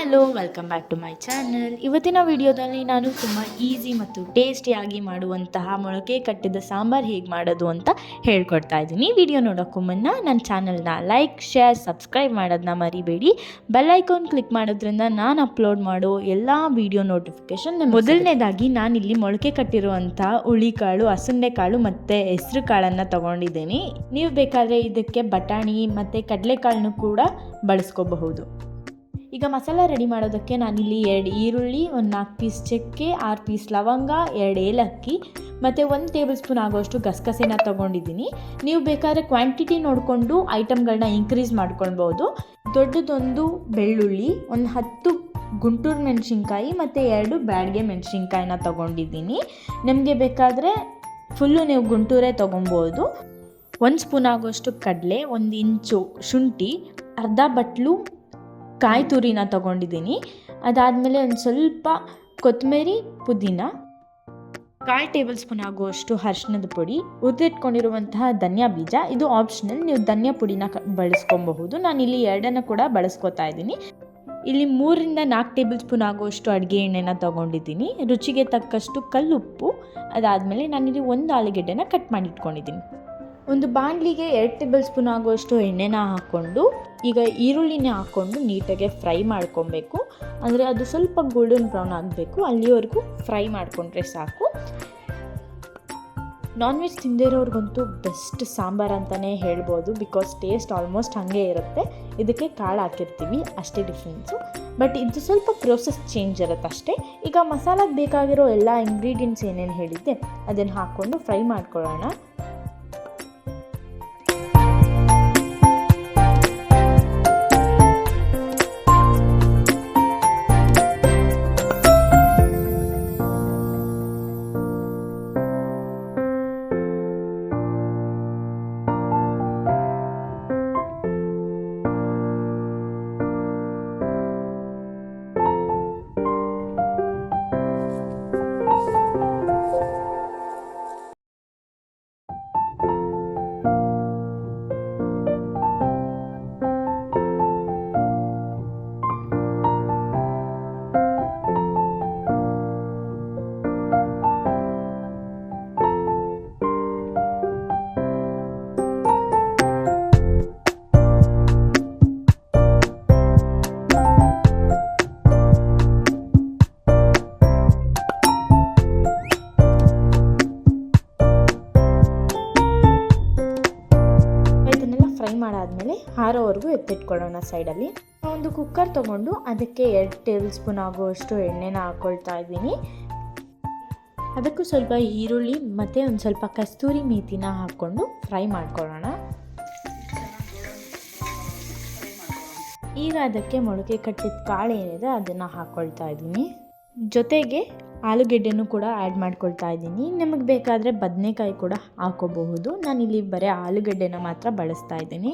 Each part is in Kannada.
Hello, welcome back to my channel. ಇವತ್ತಿನ ವಿಡಿಯೋದಲ್ಲಿ ನಾನು ತುಂಬ ಈಸಿ ಮತ್ತು ಟೇಸ್ಟಿಯಾಗಿ ಮಾಡುವಂತಹ ಮೊಳಕೆ ಕಟ್ಟಿದ ಸಾಂಬಾರು ಹೇಗೆ ಮಾಡೋದು ಅಂತ ಹೇಳ್ಕೊಡ್ತಾ ಇದ್ದೀನಿ. ವಿಡಿಯೋ ನೋಡೋಕ್ಕೂ ಮುನ್ನ ನನ್ನ ಚಾನಲ್ನ ಲೈಕ್, ಶೇರ್, ಸಬ್ಸ್ಕ್ರೈಬ್ ಮಾಡೋದನ್ನ ಮರಿಬೇಡಿ. ಬೆಲ್ ಐಕಾನ್ ಕ್ಲಿಕ್ ಮಾಡೋದ್ರಿಂದ ನಾನು ಅಪ್ಲೋಡ್ ಮಾಡೋ ಎಲ್ಲ ವಿಡಿಯೋ ನೋಟಿಫಿಕೇಷನ್. ಮೊದಲನೇದಾಗಿ ನಾನಿಲ್ಲಿ ಮೊಳಕೆ ಕಟ್ಟಿರುವಂಥ ಹುಳಿಕಾಳು, ಹಸುಂಡೆಕಾಳು ಮತ್ತು ಹೆಸರು ಕಾಳನ್ನು ತೊಗೊಂಡಿದ್ದೀನಿ. ನೀವು ಬೇಕಾದರೆ ಇದಕ್ಕೆ ಬಟಾಣಿ ಮತ್ತು ಕಡಲೆಕಾಳನ್ನು ಕೂಡ ಬಳಸ್ಕೋಬಹುದು. ಈಗ ಮಸಾಲ ರೆಡಿ ಮಾಡೋದಕ್ಕೆ ನಾನಿಲ್ಲಿ 2 ಈರುಳ್ಳಿ, 4 ಪೀಸ್ ಚಕ್ಕೆ, 6 ಪೀಸ್ ಲವಂಗ, 2 ಏಲಕ್ಕಿ ಮತ್ತು 1 ಟೇಬಲ್ ಸ್ಪೂನ್ ಆಗೋಷ್ಟು ಗಸಗಸೆನ ತೊಗೊಂಡಿದ್ದೀನಿ. ನೀವು ಬೇಕಾದರೆ ಕ್ವಾಂಟಿಟಿ ನೋಡಿಕೊಂಡು ಐಟಮ್ಗಳನ್ನ ಇನ್ಕ್ರೀಸ್ ಮಾಡ್ಕೊಳ್ಬೋದು. ದೊಡ್ಡದೊಂದು ಬೆಳ್ಳುಳ್ಳಿ, 10 ಗುಂಟೂರು ಮೆಣಸಿನ್ಕಾಯಿ ಮತ್ತು 2 ಬ್ಯಾಡಗೆ ಮೆಣಸಿನ್ಕಾಯಿನ ತೊಗೊಂಡಿದ್ದೀನಿ. ನಿಮಗೆ ಬೇಕಾದರೆ ಫುಲ್ಲು ನೀವು ಗುಂಟೂರೇ ತೊಗೊಬೋದು. 1 ಸ್ಪೂನ್ ಆಗೋಷ್ಟು ಕಡಲೆ, 1 ಇಂಚು ಶುಂಠಿ, ಅರ್ಧ ಬಟ್ಲು ಕಾಯಿ ತುರಿನ ತೊಗೊಂಡಿದ್ದೀನಿ. ಅದಾದಮೇಲೆ ಒಂದು ಸ್ವಲ್ಪ ಕೊತ್ತಂಬರಿ, ಪುದೀನ, 1/4 ಟೇಬಲ್ ಸ್ಪೂನ್ ಆಗುವಷ್ಟು ಅರಿಶಿಣದ ಪುಡಿ, ಹುರಿದಿಟ್ಕೊಂಡಿರುವಂತಹ ಧನಿಯಾ ಬೀಜ. ಇದು ಆಪ್ಷನಲ್, ನೀವು ಧನಿಯಾ ಪುಡಿನ ಬಳಸ್ಕೊಬಹುದು. ನಾನಿಲ್ಲಿ 2 ಕೂಡ ಬಳಸ್ಕೊತಾ ಇದ್ದೀನಿ. ಇಲ್ಲಿ 3 4 ಟೇಬಲ್ ಸ್ಪೂನ್ ಆಗುವಷ್ಟು ಅಡುಗೆ ಎಣ್ಣೆನ ತೊಗೊಂಡಿದ್ದೀನಿ. ರುಚಿಗೆ ತಕ್ಕಷ್ಟು ಕಲ್ಲುಪ್ಪು. ಅದಾದಮೇಲೆ ನಾನಿಲ್ಲಿ 1 ಆಲೂಗೆಡ್ಡೆನ ಕಟ್ ಮಾಡಿ ಇಟ್ಕೊಂಡಿದ್ದೀನಿ. ಒಂದು ಬಾಣಲಿಗೆ 2 ಟೇಬಲ್ ಸ್ಪೂನ್ ಆಗುವಷ್ಟು ಎಣ್ಣೆನ ಹಾಕ್ಕೊಂಡು ಈಗ ಈರುಳ್ಳಿನ ಹಾಕ್ಕೊಂಡು ನೀಟಾಗಿ ಫ್ರೈ ಮಾಡ್ಕೊಬೇಕು. ಅಂದರೆ ಅದು ಸ್ವಲ್ಪ ಗೋಲ್ಡನ್ ಬ್ರೌನ್ ಆಗಬೇಕು, ಅಲ್ಲಿವರೆಗೂ ಫ್ರೈ ಮಾಡಿಕೊಂಡ್ರೆ ಸಾಕು. ನಾನ್ ವೆಜ್ ತಿಂದಿರೋರ್ಗಂತೂ ಬೆಸ್ಟ್ ಸಾಂಬಾರು ಅಂತಲೇ ಹೇಳ್ಬೋದು. ಬಿಕಾಸ್ ಟೇಸ್ಟ್ ಆಲ್ಮೋಸ್ಟ್ ಹಾಗೆ ಇರುತ್ತೆ. ಇದಕ್ಕೆ ಕಾಳು ಹಾಕಿರ್ತೀವಿ, ಅಷ್ಟೇ ಡಿಫ್ರೆನ್ಸು. ಬಟ್ ಇದು ಸ್ವಲ್ಪ ಪ್ರೋಸೆಸ್ ಚೇಂಜ್ ಇರುತ್ತೆ ಅಷ್ಟೇ. ಈಗ ಮಸಾಲಾಗೆ ಬೇಕಾಗಿರೋ ಎಲ್ಲ ಇಂಗ್ರೀಡಿಯೆಂಟ್ಸ್ ಏನೇನು ಹೇಳಿದ್ದೆ ಅದನ್ನು ಹಾಕ್ಕೊಂಡು ಫ್ರೈ ಮಾಡ್ಕೊಳ್ಳೋಣ. ಫ್ರೈ ಮಾಡಾದಮೇಲೆ ಆರೋವರೆಗೂ ಎತ್ತಿಟ್ಕೊಳ್ಳೋಣ ಸೈಡಲ್ಲಿ. ಒಂದು ಕುಕ್ಕರ್ ತೊಗೊಂಡು ಅದಕ್ಕೆ 2 ಟೇಬಲ್ ಸ್ಪೂನ್ ಆಗುವಷ್ಟು ಎಣ್ಣೆನ ಹಾಕ್ಕೊಳ್ತಾ ಇದ್ದೀನಿ. ಅದಕ್ಕೂ ಸ್ವಲ್ಪ ಈರುಳ್ಳಿ ಮತ್ತು ಒಂದು ಸ್ವಲ್ಪ ಕಸ್ತೂರಿ ಮೇಥಿನ ಹಾಕ್ಕೊಂಡು ಫ್ರೈ ಮಾಡ್ಕೊಳ್ಳೋಣ. ಈಗ ಅದಕ್ಕೆ ಮೊಳಕೆ ಕಟ್ಟಿದ ಕಾಳು ಏನಿದೆ ಅದನ್ನು ಹಾಕ್ಕೊಳ್ತಾ ಇದ್ದೀನಿ. ಜೊತೆಗೆ ಆಲೂಗೆಡ್ಡೆನೂ ಕೂಡ ಆ್ಯಡ್ ಮಾಡ್ಕೊಳ್ತಾ ಇದ್ದೀನಿ. ನಿಮಗೆ ಬೇಕಾದರೆ ಬದನೆಕಾಯಿ ಕೂಡ ಹಾಕೋಬಹುದು. ನಾನಿಲ್ಲಿ ಬರೀ ಆಲೂಗೆಡ್ಡೆನ ಮಾತ್ರ ಬಳಸ್ತಾ ಇದ್ದೀನಿ.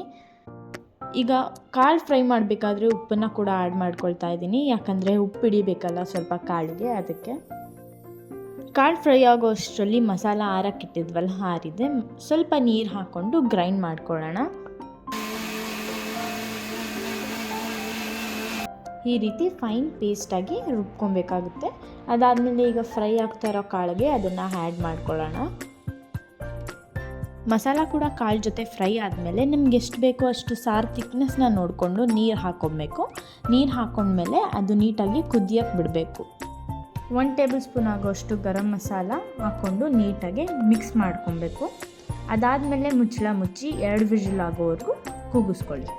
ಈಗ ಕಾಳು ಫ್ರೈ ಮಾಡಬೇಕಾದ್ರೆ ಉಪ್ಪನ್ನು ಕೂಡ ಆ್ಯಡ್ ಮಾಡ್ಕೊಳ್ತಾ ಇದ್ದೀನಿ. ಯಾಕಂದರೆ ಉಪ್ಪು ಹಿಡಿಬೇಕಲ್ಲ ಸ್ವಲ್ಪ ಕಾಳಿಗೆ, ಅದಕ್ಕೆ. ಕಾಳು ಫ್ರೈ ಆಗೋ ಅಷ್ಟರಲ್ಲಿ ಮಸಾಲ ಆರಕ್ಕಿಟ್ಟಿದ್ವಲ್ಲ, ಆರಿದೆ. ಸ್ವಲ್ಪ ನೀರು ಹಾಕ್ಕೊಂಡು ಗ್ರೈಂಡ್ ಮಾಡ್ಕೊಳ್ಳೋಣ. ಈ ರೀತಿ ಫೈನ್ ಪೇಸ್ಟಾಗಿ ರುಬ್ಕೊಬೇಕಾಗುತ್ತೆ. ಅದಾದಮೇಲೆ ಈಗ ಫ್ರೈ ಆಗ್ತಾ ಇರೋ ಕಾಳಿಗೆ ಅದನ್ನು ಆ್ಯಡ್ ಮಾಡ್ಕೊಳ್ಳೋಣ. ಮಸಾಲ ಕೂಡ ಕಾಳು ಜೊತೆ ಫ್ರೈ ಆದಮೇಲೆ ನಿಮ್ಗೆ ಎಷ್ಟು ಬೇಕೋ ಅಷ್ಟು ಸಾರು ಥಿಕ್ನೆಸ್ನ ನೋಡಿಕೊಂಡು ನೀರು ಹಾಕ್ಕೊಬೇಕು. ನೀರು ಹಾಕ್ಕೊಂಡ್ಮೇಲೆ ಅದು ನೀಟಾಗಿ ಕುದಿಯೋಕ್ಕೆ ಬಿಡಬೇಕು. 1 ಟೇಬಲ್ ಸ್ಪೂನ್ ಆಗೋಷ್ಟು ಗರಂ ಮಸಾಲ ಹಾಕ್ಕೊಂಡು ನೀಟಾಗಿ ಮಿಕ್ಸ್ ಮಾಡ್ಕೊಬೇಕು. ಅದಾದಮೇಲೆ ಮುಚ್ಚಳ ಮುಚ್ಚಿ 2 ವಿಜಿಲ್ ಆಗೋವರೆಗೂ ಕೂಗಿಸ್ಕೊಳ್ಳಿ.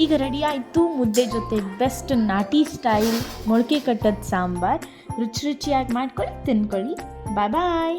ಈಗ ರೆಡಿ ಆಯಿತು ಮುದ್ದೆ ಜೊತೆ ಬೆಸ್ಟ್ ನಾಟಿ ಸ್ಟೈಲ್ ಮೊಳಕೆ ಕಟ್ಟದ ಸಾಂಬಾರು. ರುಚಿಯಾಗಿ ಮಾಡ್ಕೊಳ್ಳಿ, ತಿನ್ಕೊಳ್ಳಿ. ಬಾಯ್ ಬಾಯ್.